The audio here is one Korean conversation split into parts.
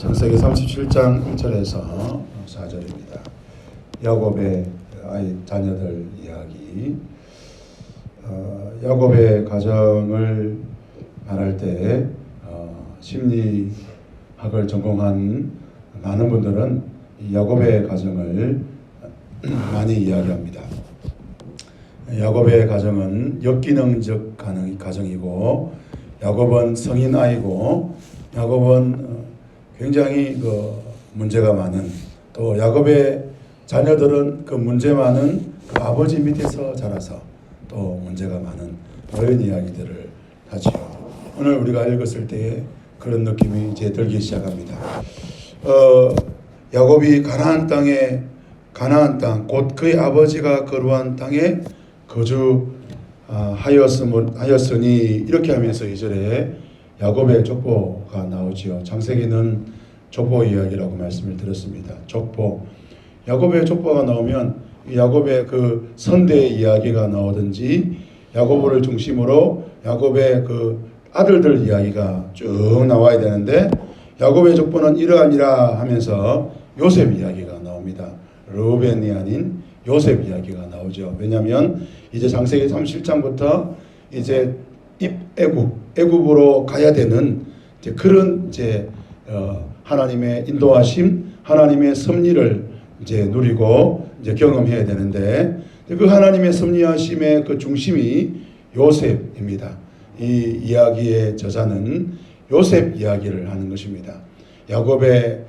창세기 37장 1절에서 4절입니다. 야곱의 자녀들 이야기. 야곱의 가정을 말할 때 심리학을 전공한 많은 분들은 야곱의 가정을 많이 이야기합니다. 야곱의 가정은 역기능적 가정이고, 야곱은 성인 아이고, 야곱은 굉장히 문제가 많은, 또 야곱의 자녀들은 그 문제 많은 그 아버지 밑에서 자라서 또 문제가 많은 그런 이야기들을 하지요. 오늘 우리가 읽었을 때에 그런 느낌이 이제 들기 시작합니다. 야곱이 가나안 땅, 곧 그의 아버지가 거주한 땅에 하였으니, 이렇게 하면서 2절에 야곱의 족보가 나오지요. 창세기는 족보 이야기라고 말씀을 드렸습니다. 족보. 야곱의 족보가 나오면 야곱의 그 선대 이야기가 나오든지, 야곱을 중심으로 야곱의 그 아들들 이야기가 쭉 나와야 되는데, 야곱의 족보는 이러하니라 하면서 요셉 이야기가 나옵니다. 르우벤이 아닌 요셉 이야기가 나오죠. 왜냐하면 이제 창세기 37장부터 이제 애굽으로 가야 되는 이제 그런 하나님의 인도하심, 하나님의 섭리를 이제 누리고 이제 경험해야 되는데, 그 하나님의 섭리하심의 그 중심이 요셉입니다. 이 이야기의 저자는 요셉 이야기를 하는 것입니다. 야곱의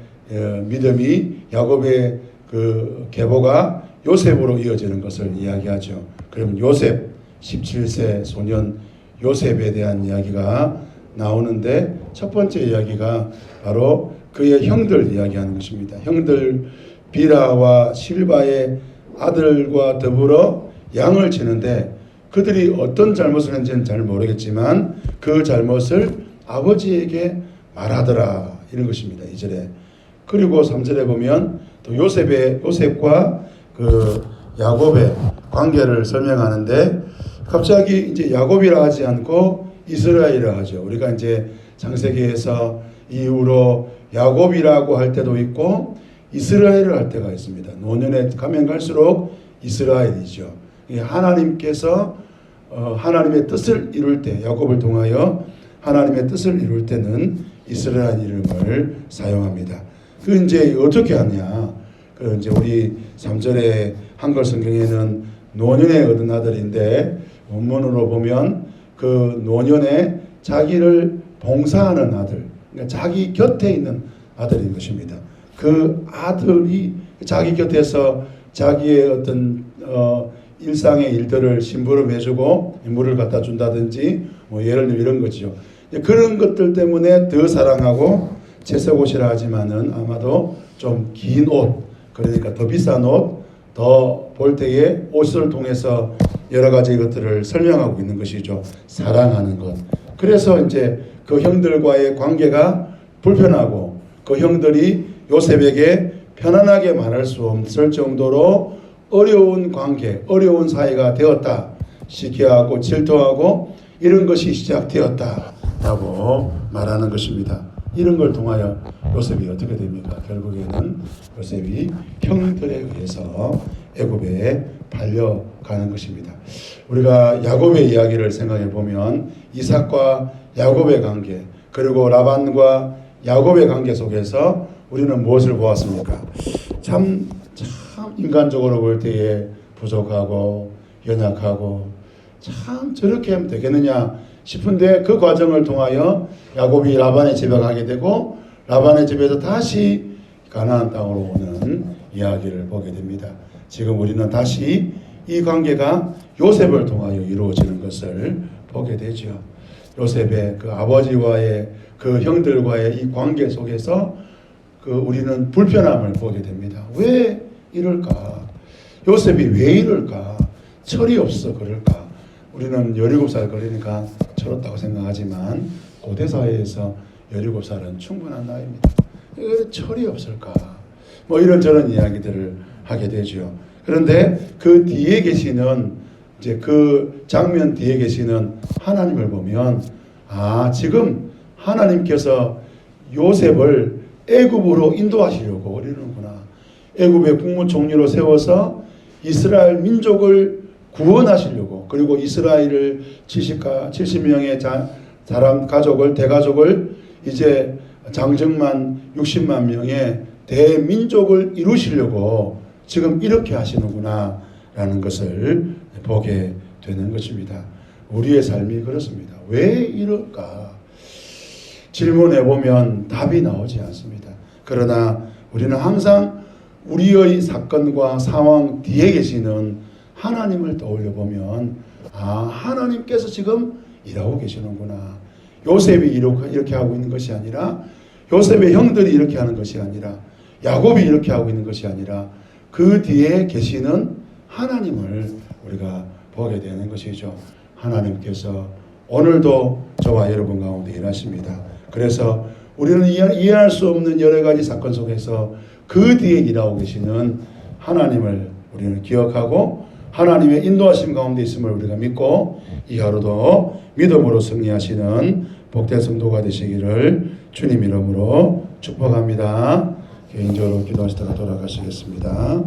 믿음이, 야곱의 그 계보가 요셉으로 이어지는 것을 이야기하죠. 그러면 요셉, 17세 소년 요셉에 대한 이야기가 나오는데, 첫 번째 이야기가 바로 그의 형들 이야기하는 것입니다. 형들 비라와 실바의 아들과 더불어 양을 치는데, 그들이 어떤 잘못을 했는지는 잘 모르겠지만 그 잘못을 아버지에게 말하더라, 이런 것입니다. 2절에. 그리고 3절에 보면 또 요셉과 그 야곱의 관계를 설명하는데, 갑자기 이제 야곱이라 하지 않고 이스라엘이라 하죠. 우리가 이제 창세기에서 이후로 야곱이라고 할 때도 있고 이스라엘을 할 때가 있습니다. 노년에 가면 갈수록 이스라엘이죠. 하나님께서 하나님의 뜻을 이룰 때, 야곱을 통하여 하나님의 뜻을 이룰 때는 이스라엘 이름을 사용합니다. 그 이제 어떻게 하냐? 그 이제 우리 3절의 한글 성경에는 노년에 얻은 아들인데, 원문으로 보면 그 노년에 자기를 봉사하는 아들, 그러니까 자기 곁에 있는 아들인 것입니다. 그 아들이 자기 곁에서 자기의 어떤 일상의 일들을 심부름해주고 물을 갖다 준다든지, 예를 들면 이런 거죠. 그런 것들 때문에 더 사랑하고, 채색옷이라 하지만은 아마도 좀 긴 옷, 그러니까 더 비싼 옷, 더 볼 때에 옷을 통해서 여러 가지 것들을 설명하고 있는 것이죠. 사랑하는 것. 그래서 이제 그 형들과의 관계가 불편하고, 그 형들이 요셉에게 편안하게 말할 수 없을 정도로 어려운 관계, 어려운 사이가 되었다. 시기하고 질투하고 이런 것이 시작되었다라고 말하는 것입니다. 이런 걸 통하여 요셉이 어떻게 됩니까? 결국에는 요셉이 형들에 의해서 애굽에 팔려가는 것입니다. 우리가 야곱의 이야기를 생각해 보면 이삭과 야곱의 관계, 그리고 라반과 야곱의 관계 속에서 우리는 무엇을 보았습니까? 참 인간적으로 볼 때에 부족하고 연약하고, 참 저렇게 하면 되겠느냐 싶은데, 그 과정을 통하여 야곱이 라반의 집에 가게 되고, 라반의 집에서 다시 가나안 땅으로 오는 이야기를 보게 됩니다. 지금 우리는 다시 이 관계가 요셉을 통하여 이루어지는 것을 보게 되죠. 요셉의 그 아버지와의 그 형들과의 이 관계 속에서 우리는 불편함을 보게 됩니다. 왜 이럴까? 요셉이 왜 이럴까? 철이 없어 그럴까? 우리는 17살 그러니까 철없다고 생각하지만, 고대 사회에서 17살은 충분한 나이입니다. 왜 철이 없을까? 이런저런 이야기들을 하게 되죠. 그런데 그 뒤에 계시는, 이제 그 장면 뒤에 계시는 하나님을 보면, 지금 하나님께서 요셉을 애굽으로 인도하시려고 그러는구나. 애굽의 국무총리로 세워서 이스라엘 민족을 구원하시려고, 그리고 이스라엘을 70명의 사람 가족을, 대가족을 이제 장정만 60만 명의 대민족을 이루시려고 지금 이렇게 하시는구나 라는 것을 보게 되는 것입니다. 우리의 삶이 그렇습니다. 왜 이럴까? 질문해 보면 답이 나오지 않습니다. 그러나 우리는 항상 우리의 사건과 상황 뒤에 계시는 하나님을 떠올려 보면, 하나님께서 지금 일하고 계시는구나. 요셉이 이렇게 하고 있는 것이 아니라, 요셉의 형들이 이렇게 하는 것이 아니라, 야곱이 이렇게 하고 있는 것이 아니라 그 뒤에 계시는 하나님을 우리가 보게 되는 것이죠. 하나님께서 오늘도 저와 여러분 가운데 일하십니다. 그래서 우리는 이해할 수 없는 여러 가지 사건 속에서 그 뒤에 일하고 계시는 하나님을 우리는 기억하고 하나님의 인도하심 가운데 있음을 우리가 믿고 이 하루도 믿음으로 승리하시는 복된 성도가 되시기를 주님 이름으로 축복합니다. 개인적으로 기도하시다가 돌아가시겠습니다.